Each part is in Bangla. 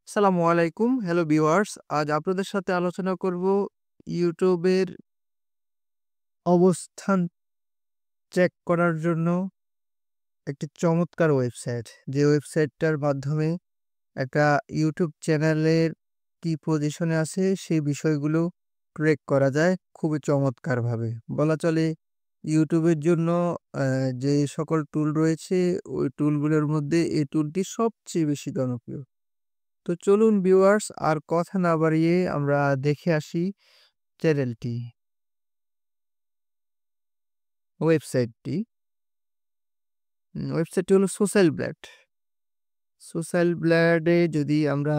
আসসালামু আলাইকুম। Hello viewers. আজ আপনাদের সাথে আলোচনা করব ইউটিউবের অবস্থান চেক করার জন্য একটি চমৎকার ওয়েবসাইট। যে ওয়েবসাইটটার মাধ্যমে একটা ইউটিউব চ্যানেলের কি পজিশনে আছে সেই বিষয়গুলো ট্র্যাক করা যায় খুবই চমৎকারভাবে। বলা চলে ইউটিউবের জন্য আ যে সকল টুল রয়েছে ওই টুলগুলোর মধ্যে এই টুলটি সবচেয়ে বেশি জনপ্রিয়। তো চলুন ভিউয়ার্স আর কথা না বাড়িয়ে আমরা দেখে আসি চ্যানেলটি, ওয়েবসাইটটি। ওয়েবসাইটটি হলো সোশ্যাল ব্লেড। সোশ্যাল ব্লেডে যদি আমরা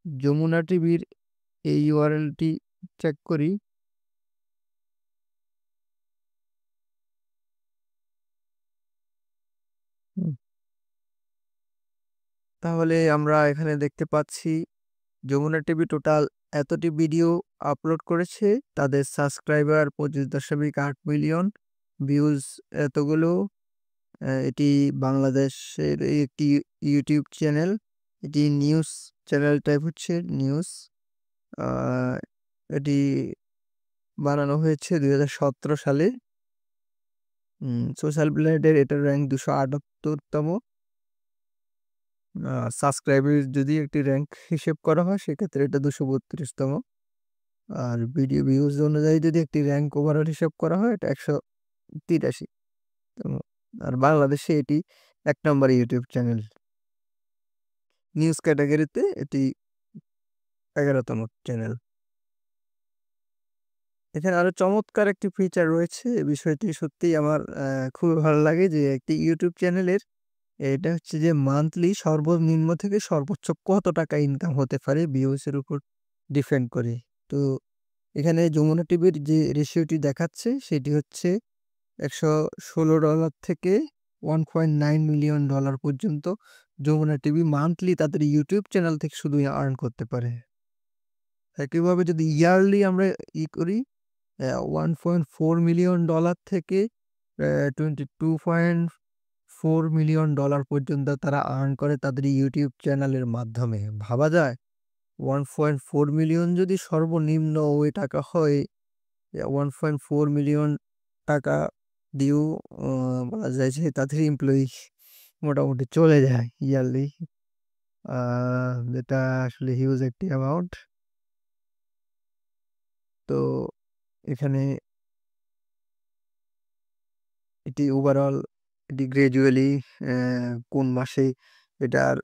যমুনা টিভির এই ইউআরএলটি চেক করি, হুম, তাহলে আমরা এখানে দেখতে পাচ্ছি যমুনা টিভি টোটাল এতটি ভিডিও আপলোড করেছে। তাদের সাবস্ক্রাইবার ২৫.৮ মিলিয়ন, ভিউজ এতগুলো। এটি বাংলাদেশের একটি ইউটিউব চ্যানেল। এটি নিউজ চ্যানেল টাইপ হচ্ছে নিউজ। আ এটি বানানো হয়েছে ২০১৭ সালে। সোশ্যাল ব্লেডের এটার র‍্যাংক ২৭৮ তম। সাবস্ক্রাইবার যদি একটি র‍্যাংক হিসেব করা হয় সেক্ষেত্রে এটা ২৩২ তম। আর ভিডিও ভিউজ অনুযায়ী যদি একটি র‍্যাংক ওভারঅল হিসাব করা হয় এটা ১৮৩ তম। আর বাংলাদেশে এটি ১ নম্বর ইউটিউব চ্যানেল। নিউজ ক্যাটেগরিতে এটি ১১ তম চ্যানেল। এখানে আরো চমৎকার একটি ফিচার রয়েছে। এই বিষয়টি সত্যিই আমার খুবই ভালো লাগে যে একটি ইউটিউব চ্যানেলের এটা হচ্ছে যে মান্থলি সর্বনিম্ন থেকে সর্বোচ্চ কত টাকা ইনকাম হতে পারে ভিউজ এর উপর ডিপেন্ড করে। তো এখানে যমুনা টিভির যে রেশিওটি দেখাচ্ছে সেটি হচ্ছে $১১৬ থেকে $1.9 মিলিয়ন পর্যন্ত যমুনা টিভি মান্থলি তাদের ইউটিউব চ্যানেল থেকে শুধু আর্ন করতে পারে। একইভাবে যদি ইয়ারলি আমরা করি $1.4 মিলিয়ন থেকে $22.4 মিলিয়ন পর্যন্ত তারা আর্ন করে তাদের ইউটিউব চ্যানেলের মাধ্যমে। ভাবা যায় 1.4 মিলিয়ন যদি সর্বনিম্ন ওই টাকা হয়, 1.4 মিলিয়ন টাকা দিয়েও আ বলা যায় যে তাদের এমপ্লয়ি মোটামুটি চলে যায় ইয়ারলি। আ যেটা আসলে হিউজ একটি অ্যামাউন্ট। তো এখানে এটি ওভারঅল এটি গ্র্যাজুয়ালি অ্যা কোন মাসে এটার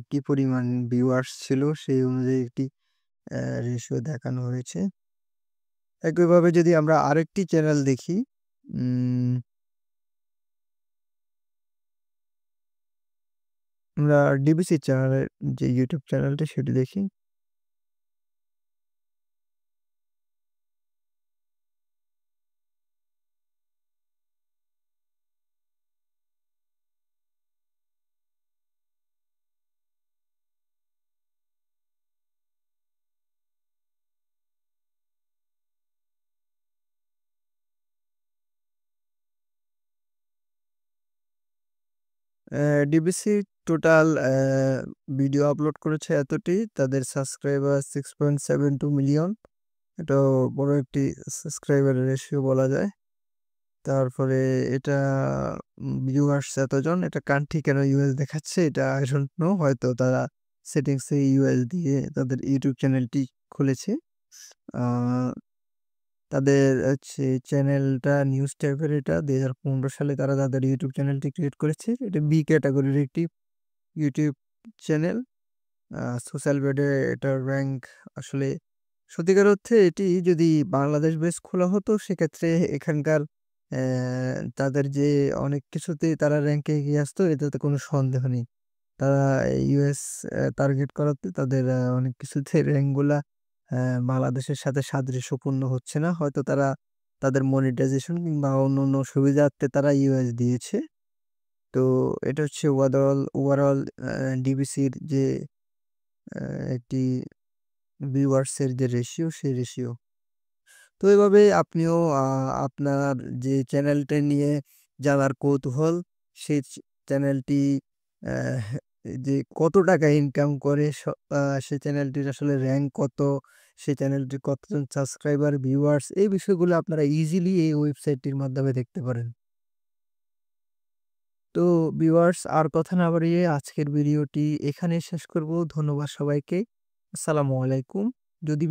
কি পরিমাণ ভিউয়ার্স ছিল সেই অনুযায়ী একটি রেশিও দেখানো হয়েছে। একইভাবে যদি আমরা আরেকটি চ্যানেল দেখি, উম আমরা ডিবিসি চ্যানেলের যে ইউটিউব চ্যানেলটি সেটি দেখি। ডিবিসি টোটাল ভিডিও আপলোড করেছে এতটি। তাদের সাবস্ক্রাইবার 6.72 মিলিয়ন। এটাও বড় একটি সাবস্ক্রাইবারের রেশিও বলা যায়। তারপরে এটা ভিউয়ার্স এতজন। এটা কান্ট্রি কেন ইউএস দেখাচ্ছে এটা I don't know, হয়তো তারা সেটিংসে ইউএস দিয়ে তাদের ইউটিউব চ্যানেলটি খুলেছে। আ তাদের হচ্ছে চ্যানেলটা নিউজ টাইপের এটা ২০১৫ সালে তারা তাদের ইউটিউব চ্যানেলটি ক্রিয়েট করেছে। এটা বি ক্যাটেগরির একটি ইউটিউব চ্যানেল। সোশ্যাল মিডিয়ায় এটার র‍্যাংক আসলে সত্যিকার অর্থে এটি যদি বাংলাদেশ বেস খোলা হতো সেক্ষেত্রে এখানকার তাদের যে অনেক কিছুতেই তারা র‍্যাংকে এগিয়ে আসতো এটাতে কোনো সন্দেহ নেই। তারা ইউএস টার্গেট করাতে তাদের অনেক কিছুতে র‍্যাংকগুলা বাংলাদেশের সাথে সাদৃশ্যপূর্ণ হচ্ছে না। হয়তো তারা তাদের মনিটাইজেশন কিংবা অন্যান্য সুবিধার্থে তারা ইউএস দিয়েছে। তো এটা হচ্ছে ওভারঅল ডিবিসির যে আ একটি ভিউয়ার্সের যে রেশিও সেই রেশিও। তো এভাবে আপনিও আপনার যে চ্যানেলটা নিয়ে জানার কৌতূহল সেই চ্যানেলটি অ্যা যে কত টাকা ইনকাম করে সেই চ্যানেলটির আসলে র‍্যাংক কত, সেই চ্যানেলটির কতজন সাবস্ক্রাইবার, ভিউয়ার্স এই বিষয়গুলো আপনারা ইজিলি এই ওয়েবসাইটটির মাধ্যমে দেখতে পারেন। তো ভিউয়ার্স আর কথা না বাড়িয়ে আজকের ভিডিওটি এখানেই শেষ করব। ধন্যবাদ সবাইকে। আসসালামু আলাইকুম। যদি